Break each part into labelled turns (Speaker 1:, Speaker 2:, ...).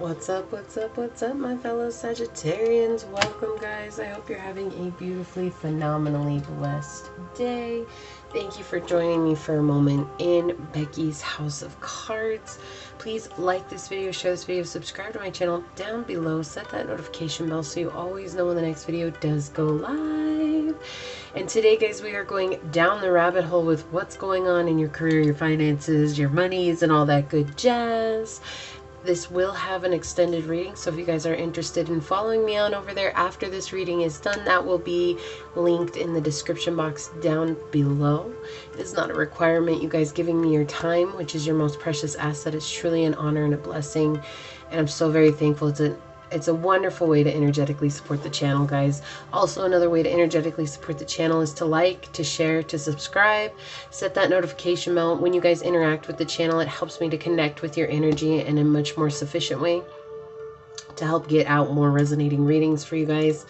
Speaker 1: What's up, my fellow Sagittarians? Welcome, guys. I hope you're having a beautifully, phenomenally blessed day. Thank you for joining me for a moment in Becky's House of Cards. Please like this video, share this video, subscribe to my channel down below, set that notification bell so you always know when the next video does go live. And today, guys, we are going down the rabbit hole with what's going on in your career, your finances, your monies, and all that good jazz. This will have an extended reading, so if you guys are interested in following me on over there after this reading is done, that will be linked in the description box down below. It is not a requirement. You guys giving me your time, which is your most precious asset, is truly an honor and a blessing, and I'm so very thankful. It's a wonderful way to energetically support the channel, guys. Also, another way to energetically support the channel is to like, to share, to subscribe, set that notification bell. When you guys interact with the channel, it helps me to connect with your energy in a much more sufficient way to help get out more resonating readings for you guys.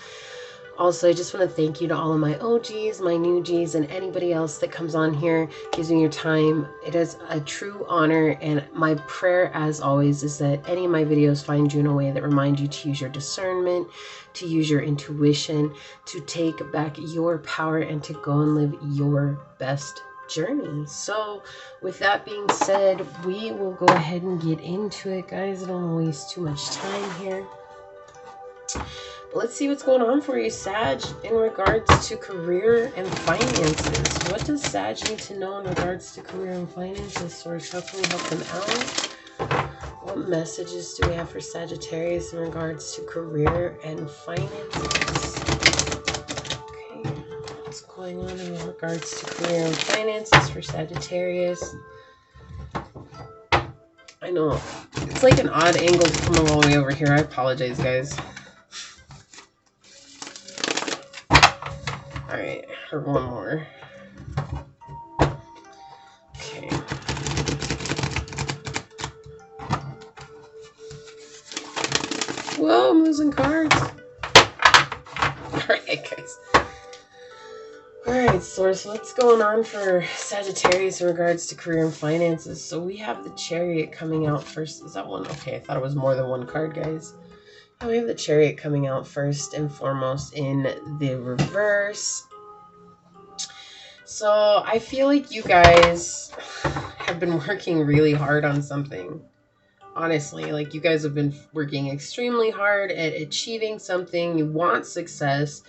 Speaker 1: Also, I just want to thank you to all of my OGs, my new Gs, and anybody else that comes on here, gives me your time. It is a true honor, and my prayer, as always, is that any of my videos find you in a way that remind you to use your discernment, to use your intuition, to take back your power, and to go and live your best journey. So, with that being said, we will go ahead and get into it, guys. I don't want to waste too much time here. Let's see what's going on for you, Sag, in regards to career and finances. What does Sag need to know in regards to career and finances? Source, how can we help them out? What messages do we have for Sagittarius in regards to career and finances? Okay, what's going on in regards to career and finances for Sagittarius? I know, it's like an odd angle coming all the way over here. I apologize, guys. Alright, or one more. Okay. Whoa, I'm losing cards. Alright, guys. Alright, Source, what's going on for Sagittarius in regards to career and finances? So we have the Chariot coming out first. Is that one? Okay, I thought it was more than one card, guys. We have the Chariot coming out first and foremost in the reverse. So I feel like you guys have been working really hard on something. Honestly, like you guys have been working extremely hard at achieving something. You want success.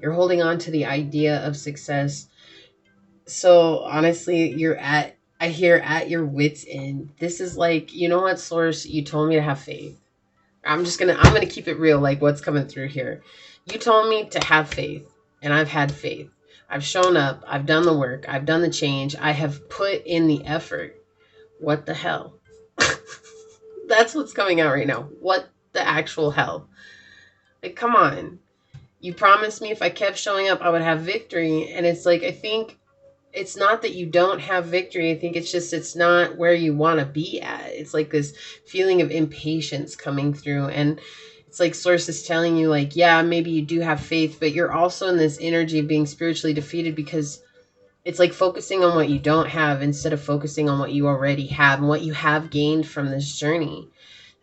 Speaker 1: You're holding on to the idea of success. So honestly, I hear at your wit's end. This is like, you know what, Source, you told me to have faith. I'm gonna keep it real, like what's coming through here. You told me to have faith, and I've had faith. I've shown up, I've done the work, I've done the change, I have put in the effort. What the hell? That's what's coming out right now. What the actual hell? Like, come on. You promised me if I kept showing up, I would have victory. And it's like, I think it's not that you don't have victory. I think it's just, it's not where you want to be at. It's like this feeling of impatience coming through. And it's like Source is telling you, like, yeah, maybe you do have faith, but you're also in this energy of being spiritually defeated because it's like focusing on what you don't have instead of focusing on what you already have and what you have gained from this journey.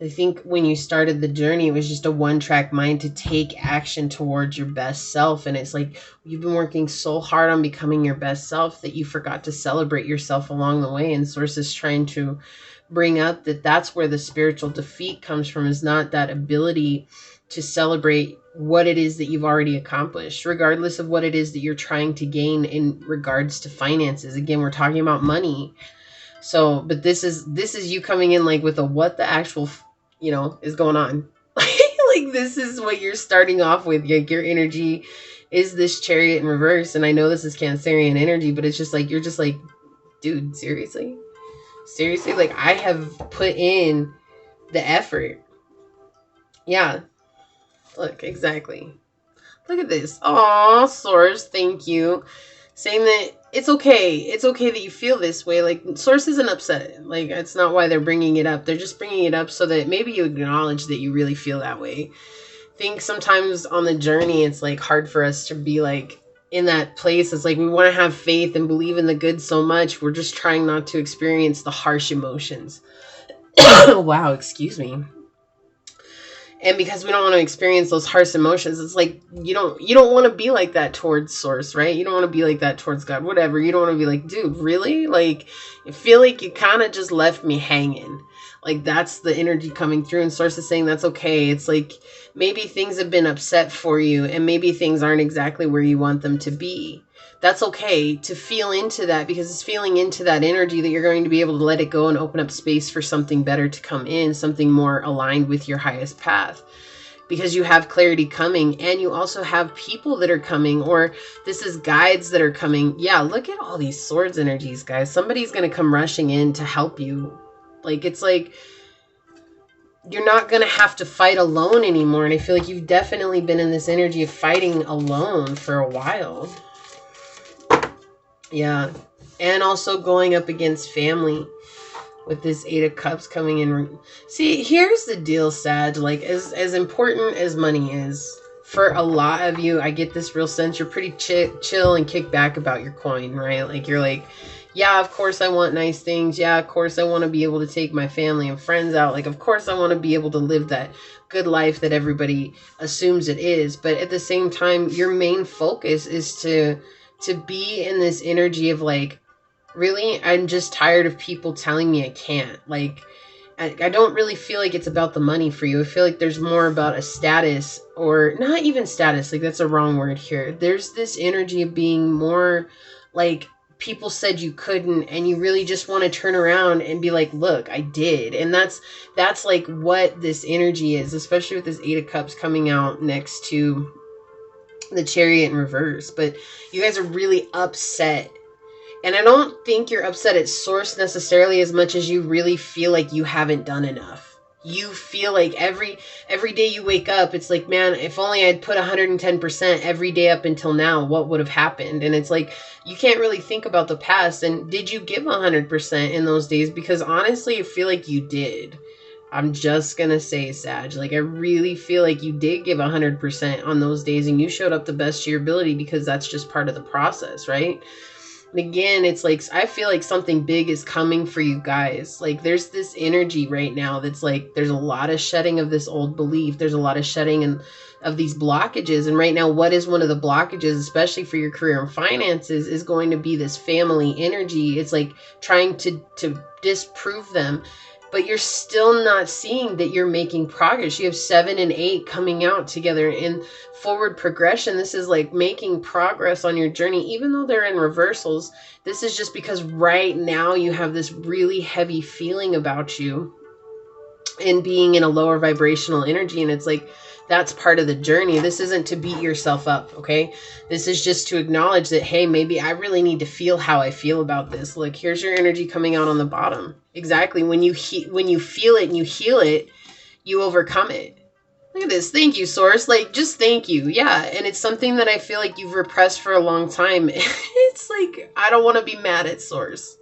Speaker 1: I think when you started the journey, it was just a one-track mind to take action towards your best self. And it's like you've been working so hard on becoming your best self that you forgot to celebrate yourself along the way. And Source is trying to bring up that that's where the spiritual defeat comes from, is not that ability to celebrate what it is that you've already accomplished, regardless of what it is that you're trying to gain in regards to finances. Again, we're talking about money. So, but this is you coming in like with a what the actual, you know, is going on. Like this is what you're starting off with. Like your energy is this Chariot in reverse. And I know this is Cancerian energy, but it's just like, you're just like, dude, seriously? Seriously? Like I have put in the effort. Yeah. Look, exactly. Look at this. Aw, Source, thank you. Saying that it's okay. It's okay that you feel this way. Like, Source isn't upset. Like, it's not why they're bringing it up. They're just bringing it up so that maybe you acknowledge that you really feel that way. I think sometimes on the journey, it's, like, hard for us to be, like, in that place. It's like we want to have faith and believe in the good so much. We're just trying not to experience the harsh emotions. Wow, excuse me. And because we don't want to experience those harsh emotions, it's like you don't want to be like that towards source, right? You don't want to be like that towards God, whatever. You don't want to be like, dude, really? Like, I feel like you kind of just left me hanging. Like, that's the energy coming through, and source is saying that's okay. It's like maybe things have been upset for you, and maybe things aren't exactly where you want them to be. That's okay to feel into that, because it's feeling into that energy that you're going to be able to let it go and open up space for something better to come in, something more aligned with your highest path, because you have clarity coming, and you also have people that are coming, or this is guides that are coming. Yeah, look at all these swords energies, guys. Somebody's going to come rushing in to help you. Like, it's like you're not going to have to fight alone anymore. And I feel like you've definitely been in this energy of fighting alone for a while. Yeah. And also going up against family with this 8 of Cups coming in. See, here's the deal, Sag. Like, as important as money is, for a lot of you, I get this real sense you're pretty chill and kick back about your coin, right? Like, you're like, yeah, of course I want nice things. Yeah, of course I want to be able to take my family and friends out. Like, of course I want to be able to live that good life that everybody assumes it is. But at the same time, your main focus is to be in this energy of like, really, I'm just tired of people telling me I can't. Like, I don't really feel like it's about the money for you. I feel like there's more about a status, or not even status. Like, that's a wrong word here. There's this energy of being more like, people said you couldn't, and you really just want to turn around and be like, look, I did. And that's like what this energy is, especially with this 8 of Cups coming out next to the Chariot in reverse. But you guys are really upset, and I don't think you're upset at source necessarily as much as you really feel like you haven't done enough. You feel like every day you wake up, it's like, man, if only I'd put 110% every day up until now, what would have happened? And it's like, you can't really think about the past. And did you give 100% in those days? Because honestly, I feel like you did. I'm just going to say, Sag, like, I really feel like you did give 100% on those days, and you showed up the best to your ability, because that's just part of the process, right? And again, it's like, I feel like something big is coming for you guys. Like, there's this energy right now that's like, there's a lot of shedding of this old belief. There's a lot of shedding of these blockages. And right now, what is one of the blockages, especially for your career and finances, is going to be this family energy. It's like trying to disprove them. But you're still not seeing that you're making progress. You have 7 and 8 coming out together in forward progression. This is like making progress on your journey, even though they're in reversals. This is just because right now you have this really heavy feeling about you and being in a lower vibrational energy. And it's like, that's part of the journey. This isn't to beat yourself up, okay? This is just to acknowledge that, hey, maybe I really need to feel how I feel about this. Look, here's your energy coming out on the bottom. Exactly. When you feel it and you heal it, you overcome it. Look at this. Thank you, Source. Like, just thank you. Yeah. And it's something that I feel like you've repressed for a long time. It's like, I don't want to be mad at Source.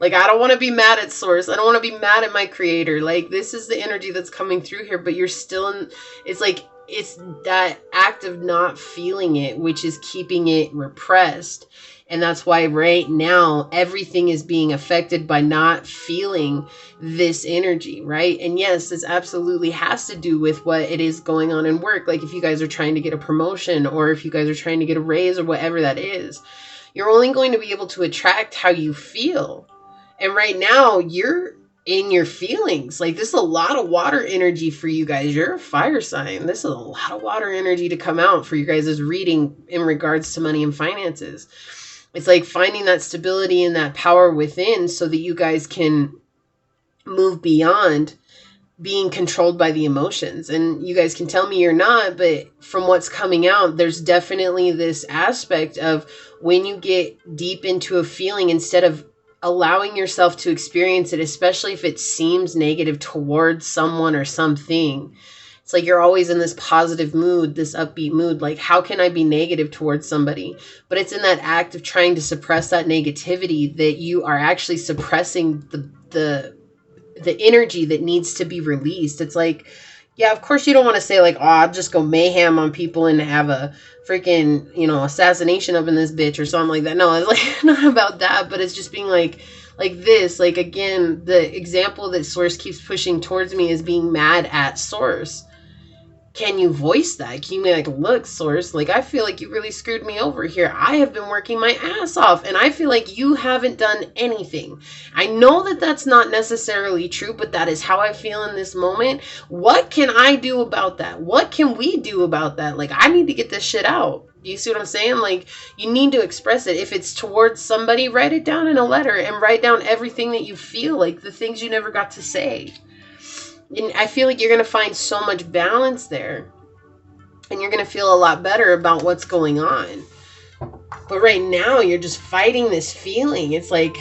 Speaker 1: Like, I don't want to be mad at source. I don't want to be mad at my creator. Like, this is the energy that's coming through here, but you're still in, it's like, it's that act of not feeling it, which is keeping it repressed. And that's why right now, everything is being affected by not feeling this energy, right? And yes, this absolutely has to do with what it is going on in work. Like, if you guys are trying to get a promotion, or if you guys are trying to get a raise, or whatever that is, you're only going to be able to attract how you feel. And right now, you're in your feelings. Like, this is a lot of water energy for you guys. You're a fire sign. This is a lot of water energy to come out for you guys' reading in regards to money and finances. It's like finding that stability and that power within so that you guys can move beyond being controlled by the emotions. And you guys can tell me you're not, but from what's coming out, there's definitely this aspect of when you get deep into a feeling, instead of allowing yourself to experience it, especially if it seems negative towards someone or something, it's like you're always in this positive mood, this upbeat mood. Like, how can I be negative towards somebody? But it's in that act of trying to suppress that negativity that you are actually suppressing the energy that needs to be released. It's like, yeah, of course you don't want to say like, oh, I'll just go mayhem on people and have a freaking, assassination up in this bitch or something like that. No, it's like not about that, but it's just being like this. Like, again, the example that Source keeps pushing towards me is being mad at Source. can you voice that? Can you be like, look, source, like, I feel like you really screwed me over here. I have been working my ass off and I feel like you haven't done anything. I know that that's not necessarily true, but that is how I feel in this moment. What can I do about that? What can we do about that? Like, I need to get this shit out. You see what I'm saying? Like, you need to express it. If it's towards somebody, write it down in a letter and write down everything that you feel, like the things you never got to say. And I feel like you're going to find so much balance there. And you're going to feel a lot better about what's going on. But right now, you're just fighting this feeling. It's like,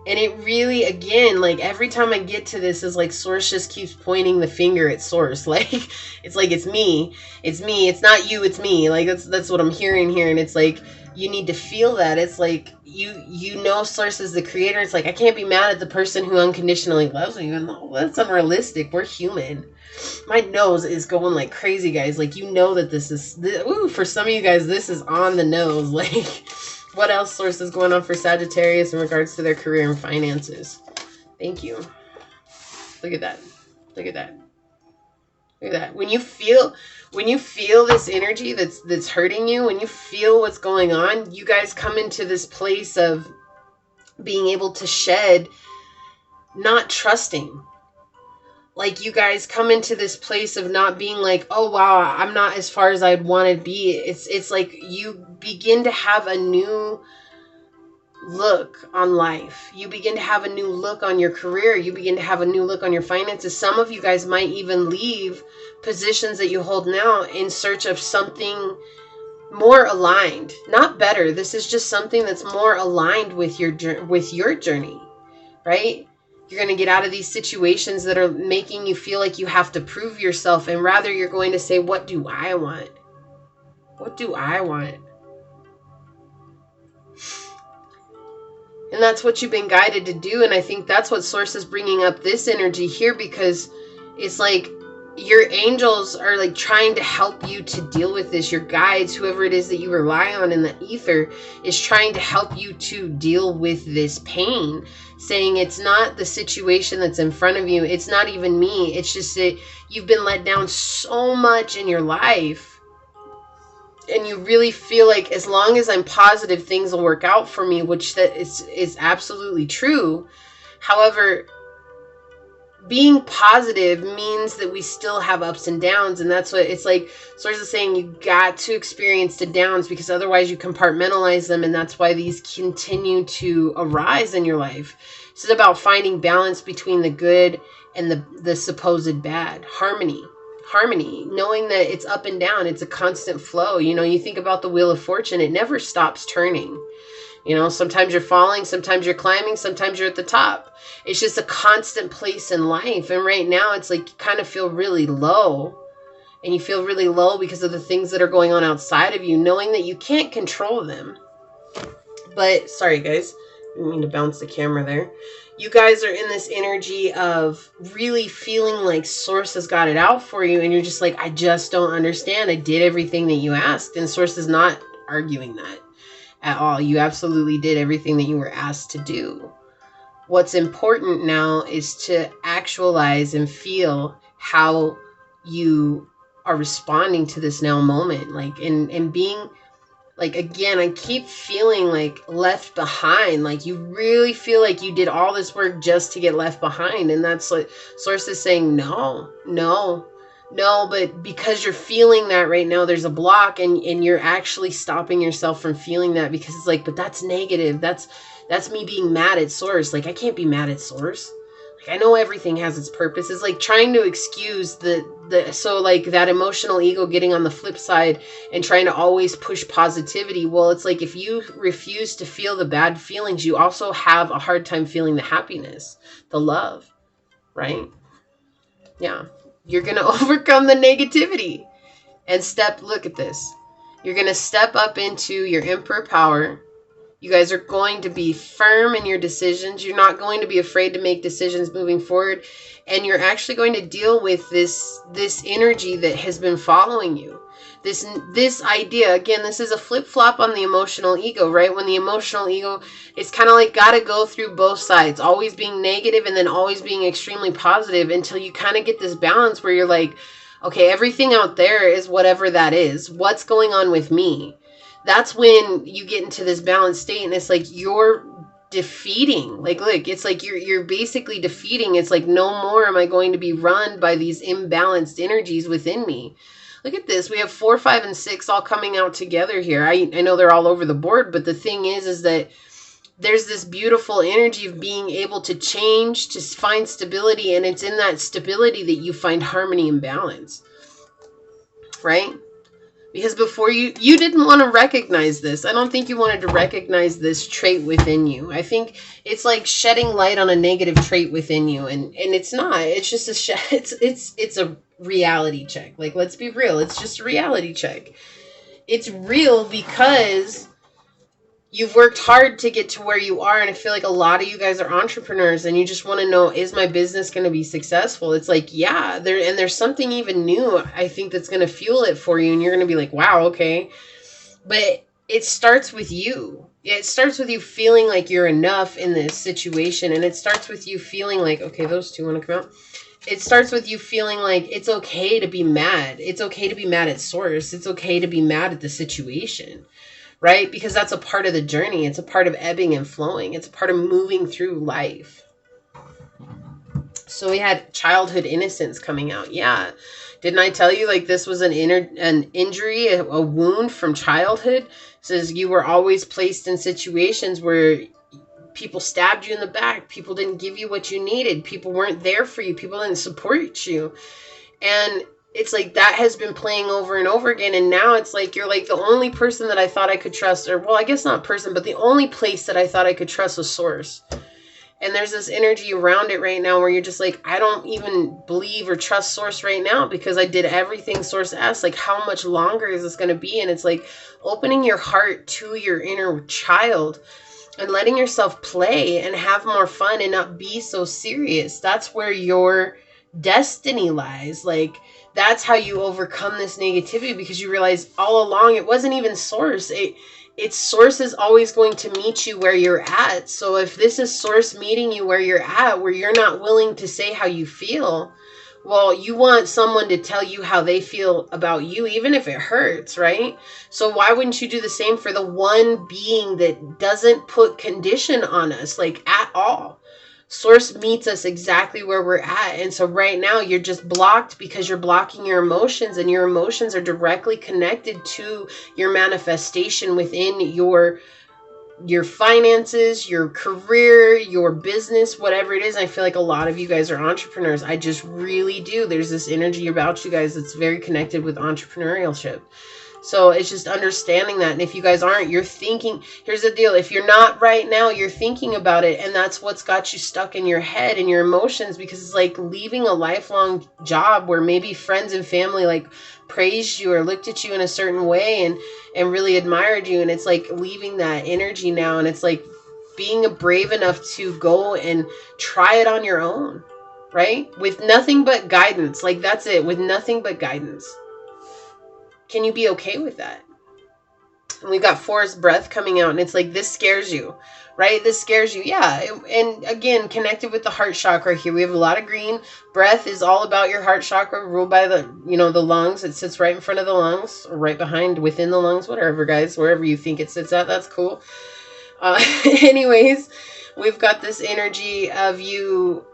Speaker 1: and it really, again, like every time I get to this is like source just keeps pointing the finger at source. Like, it's me. It's me. It's not you. It's me. Like, that's what I'm hearing here. And it's like, you need to feel that. It's like, you know, source is the creator. It's like, I can't be mad at the person who unconditionally loves me. No, that's unrealistic. We're human. My nose is going like crazy, guys. Like, you know that this is, for some of you guys, this is on the nose. Like, what else, source, is going on for Sagittarius in regards to their career and finances? Thank you. Look at that. Look at that. Look at that. When you feel this energy that's hurting you, when you feel what's going on, you guys come into this place of being able to shed not trusting. Like, you guys come into this place of not being like, oh wow, I'm not as far as I'd want to be. It's like you begin to have a new look on life. You begin to have a new look on your career. You begin to have a new look on your finances. Some of you guys might even leave positions that you hold now in search of something more aligned. Not better. This is just something that's more aligned with your journey, right? You're going to get out of these situations that are making you feel like you have to prove yourself. And rather, you're going to say, what do I want? What do I want? And that's what you've been guided to do. And I think that's what source is bringing up this energy here, because it's like your angels are like trying to help you to deal with this. Your guides, whoever it is that you rely on in the ether, is trying to help you to deal with this pain, saying it's not the situation that's in front of you. It's not even me. It's just that you've been let down so much in your life. And you really feel like, as long as I'm positive, things will work out for me, which that is absolutely true. However, being positive means that we still have ups and downs. And that's what it's like. Source is saying you got to experience the downs, because otherwise you compartmentalize them. And that's why these continue to arise in your life. It's about finding balance between the good and the supposed bad. Harmony, knowing that it's up and down. It's a constant flow. You know, you think about the Wheel of Fortune. It never stops turning. You know, sometimes you're falling, sometimes you're climbing, sometimes you're at the top. It's just a constant place in life. And right now it's like you kind of feel really low. And you feel really low because of the things that are going on outside of you, knowing that you can't control them. But, sorry guys, I didn't mean to bounce the camera there. You guys are in this energy of really feeling like source has got it out for you. And you're just like, I just don't understand. I did everything that you asked. And source is not arguing that at all. You absolutely did everything that you were asked to do. What's important now is to actualize and feel how you are responding to this now moment. Like, and being like, again, I keep feeling like left behind. Like, you really feel like you did all this work just to get left behind. And that's like source is saying, no, but because you're feeling that right now, there's a block, and you're actually stopping yourself from feeling that, because it's like, but that's negative. That's me being mad at source. Like, I can't be mad at source. Like, I know everything has its purpose. It's like trying to excuse so like that emotional ego getting on the flip side and trying to always push positivity. Well, it's like, if you refuse to feel the bad feelings, you also have a hard time feeling the happiness, the love, right? Yeah. You're going to overcome the negativity and look at this. You're going to step up into your Emperor power. You guys are going to be firm in your decisions. You're not going to be afraid to make decisions moving forward. And you're actually going to deal with this energy that has been following you. This idea, again, this is a flip-flop on the emotional ego, right? When the emotional ego, it's kind of like got to go through both sides, always being negative and then always being extremely positive, until you kind of get this balance where you're like, Okay, everything out there is whatever that is. What's going on with me? That's when you get into this balanced state, and it's like you're defeating. Like, look, it's like you're basically defeating. It's like, no more am I going to be run by these imbalanced energies within me. Look at this. We have 4, 5, and 6 all coming out together here. I know they're all over the board, but the thing is that there's this beautiful energy of being able to change, to find stability, and it's in that stability that you find harmony and balance, right? Because before you didn't want to recognize this. I don't think you wanted to recognize this trait within you. I think it's like shedding light on a negative trait within you, and it's not. It's just it's a reality check. Like, let's be real. It's just a reality check. It's real because you've worked hard to get to where you are, and I feel like a lot of you guys are entrepreneurs, and you just want to know, is my business going to be successful? It's like, yeah, there's something even new, I think, that's going to fuel it for you, and you're going to be like, wow, okay. But it starts with you. It starts with you feeling like you're enough in this situation, and it starts with you feeling like, okay, those two want to come out. It starts with you feeling like it's okay to be mad. It's okay to be mad at source. It's okay to be mad at the situation. Right? Because that's a part of the journey. It's a part of ebbing and flowing. It's a part of moving through life. So we had childhood innocence coming out. Yeah. Didn't I tell you, like, this was an injury, a wound from childhood? It says you were always placed in situations where people stabbed you in the back. People didn't give you what you needed. People weren't there for you. People didn't support you. And it's like that has been playing over and over again. And now it's like, you're like the only person that I thought I could trust, or, well, I guess not person, but the only place that I thought I could trust was source. And there's this energy around it right now where you're just like, I don't even believe or trust source right now because I did everything source asked. Like, how much longer is this going to be? And it's like opening your heart to your inner child and letting yourself play and have more fun and not be so serious. That's where your destiny lies. Like, that's how you overcome this negativity, because you realize all along it wasn't even source. It's source is always going to meet you where you're at. So if this is source meeting you where you're at, where you're not willing to say how you feel, well, you want someone to tell you how they feel about you, even if it hurts, right? So why wouldn't you do the same for the one being that doesn't put condition on us, like, at all? Source meets us exactly where we're at. And so right now you're just blocked because you're blocking your emotions, and your emotions are directly connected to your manifestation within your finances, your career, your business, whatever it is. I feel like a lot of you guys are entrepreneurs. I just really do. There's this energy about you guys that's very connected with entrepreneurship. So it's just understanding that. And if you guys aren't, you're thinking, here's the deal. If you're not right now, you're thinking about it. And that's what's got you stuck in your head and your emotions, because it's like leaving a lifelong job where maybe friends and family like praised you or looked at you in a certain way and really admired you. And it's like leaving that energy now. And it's like being brave enough to go and try it on your own, right? With nothing but guidance. Like, that's it. With nothing but guidance. Can you be okay with that? And we've got forest breath coming out, and it's like, this scares you, right? This scares you. Yeah. And again, connected with the heart chakra here. We have a lot of green. Breath is all about your heart chakra, ruled by the lungs. It sits right in front of the lungs, or right behind, within the lungs, whatever, guys, wherever you think it sits at. That's cool. Anyways, we've got this energy of you,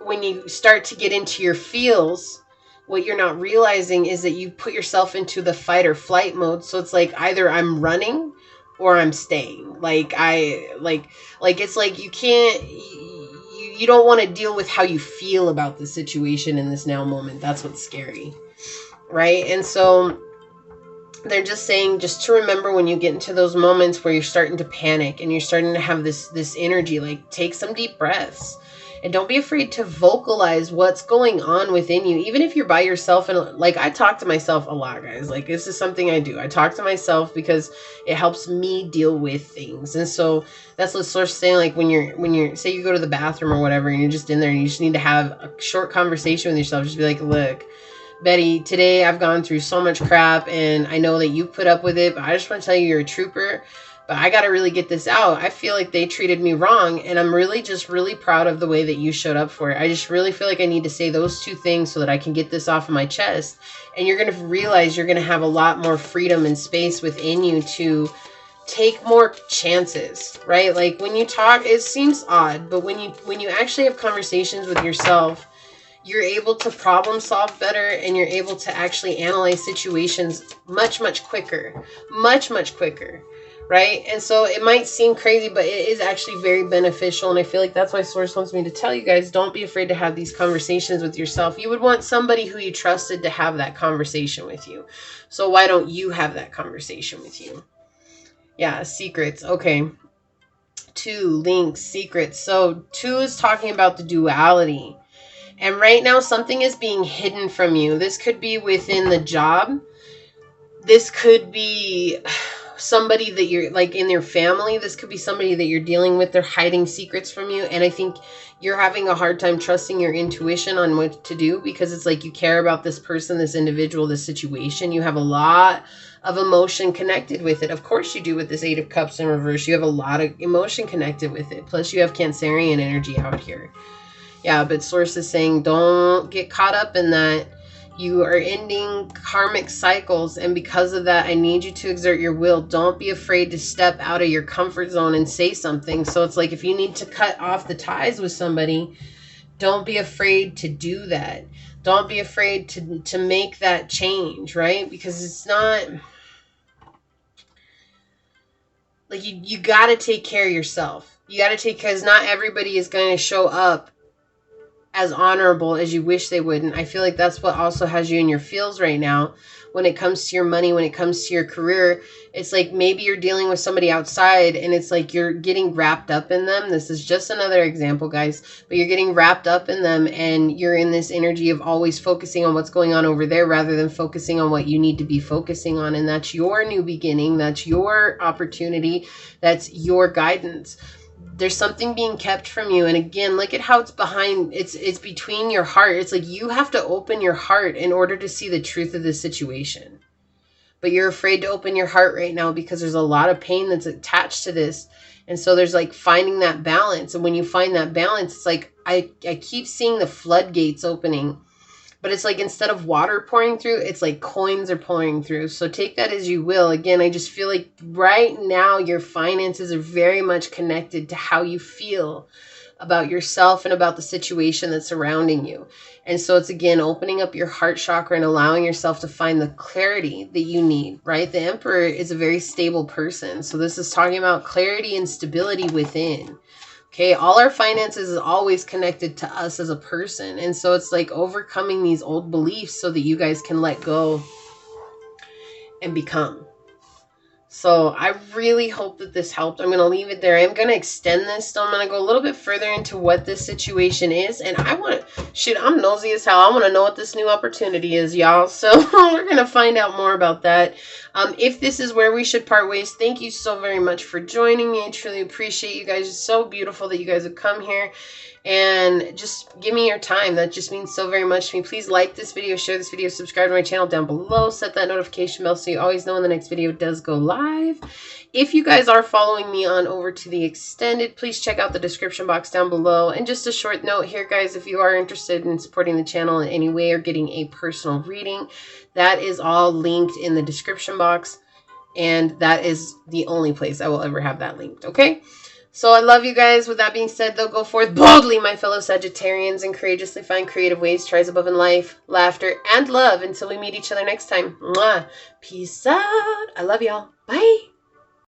Speaker 1: when you start to get into your feels, what you're not realizing is that you put yourself into the fight or flight mode. So it's like either I'm running or I'm staying. It's like you can't, you don't want to deal with how you feel about the situation in this now moment. That's what's scary, right? And so they're just saying, just to remember when you get into those moments where you're starting to panic and you're starting to have this energy, like, take some deep breaths. And don't be afraid to vocalize what's going on within you, even if you're by yourself. And like, I talk to myself a lot, guys. Like, this is something I do. I talk to myself because it helps me deal with things. And so that's what source saying, like, when you're, say you go to the bathroom or whatever, and you're just in there and you just need to have a short conversation with yourself. Just be like, look, Betty, today I've gone through so much crap, and I know that you put up with it, but I just want to tell you, you're a trooper. but I got to really get this out. I feel like they treated me wrong, and I'm really just really proud of the way that you showed up for it. I just really feel like I need to say those two things so that I can get this off of my chest. And you're going to realize you're going to have a lot more freedom and space within you to take more chances, right? Like when you talk, it seems odd, but when you actually have conversations with yourself, you're able to problem solve better, and you're able to actually analyze situations much quicker, much quicker, right? And so it might seem crazy, but it is actually very beneficial. And I feel like that's why Source wants me to tell you guys, don't be afraid to have these conversations with yourself. You would want somebody who you trusted to have that conversation with you. So why don't you have that conversation with you? Yeah, secrets. Okay. 2, links, secrets. So 2 is talking about the duality. And right now, something is being hidden from you. This could be within the job. This could be somebody that you're like in your family. This could be somebody that you're dealing with. They're hiding secrets from you. And I think you're having a hard time trusting your intuition on what to do, because it's like you care about this person, this individual, this situation. You have a lot of emotion connected with it. Of course you do with this 8 of Cups in reverse. You have a lot of emotion connected with it. Plus you have Cancerian energy out here. Yeah, but Source is saying don't get caught up in that. You are ending karmic cycles, and because of that, I need you to exert your will. Don't be afraid to step out of your comfort zone and say something. So it's like if you need to cut off the ties with somebody, don't be afraid to do that. Don't be afraid to make that change, right? Because it's not... like you got to take care of yourself. You got to take care, because not everybody is going to show up as honorable as you wish they would. And I feel like that's what also has you in your feels right now when it comes to your money, when it comes to your career. It's like maybe you're dealing with somebody outside, and it's like you're getting wrapped up in them. This is just another example, guys, but you're getting wrapped up in them, and you're in this energy of always focusing on what's going on over there rather than focusing on what you need to be focusing on. And that's your new beginning. That's your opportunity. That's your guidance. There's something being kept from you. And again, look at how it's behind, it's between your heart. It's like you have to open your heart in order to see the truth of this situation. But you're afraid to open your heart right now because there's a lot of pain that's attached to this. And so there's like finding that balance. And when you find that balance, it's like I keep seeing the floodgates opening. But it's like instead of water pouring through, it's like coins are pouring through. So take that as you will. Again, I just feel like right now your finances are very much connected to how you feel about yourself and about the situation that's surrounding you. And so it's, again, opening up your heart chakra and allowing yourself to find the clarity that you need, right? The Emperor is a very stable person. So this is talking about clarity and stability within. Okay, all our finances is always connected to us as a person. And so it's like overcoming these old beliefs so that you guys can let go and become. So I really hope that this helped. I'm going to leave it there. I'm going to extend this. So I'm going to go a little bit further into what this situation is. And I want to, shoot, I'm nosy as hell. I want to know what this new opportunity is, y'all. So we're going to find out more about that. If this is where we should part ways, thank you so very much for joining me. I truly appreciate you guys. It's so beautiful that you guys have come here. And just give me your time. That just means so very much to me. Please like this video, share this video, subscribe to my channel down below, set that notification bell so you always know when the next video does go live. If you guys are following me on over to the extended, please check out the description box down below. And just a short note here, guys, if you are interested in supporting the channel in any way or getting a personal reading, that is all linked in the description box. And that is the only place I will ever have that linked, okay? So I love you guys. With that being said, though, go forth boldly, my fellow Sagittarians, and courageously find creative ways to rise above in life, laughter, and love until we meet each other next time. Mwah. Peace out. I love y'all. Bye.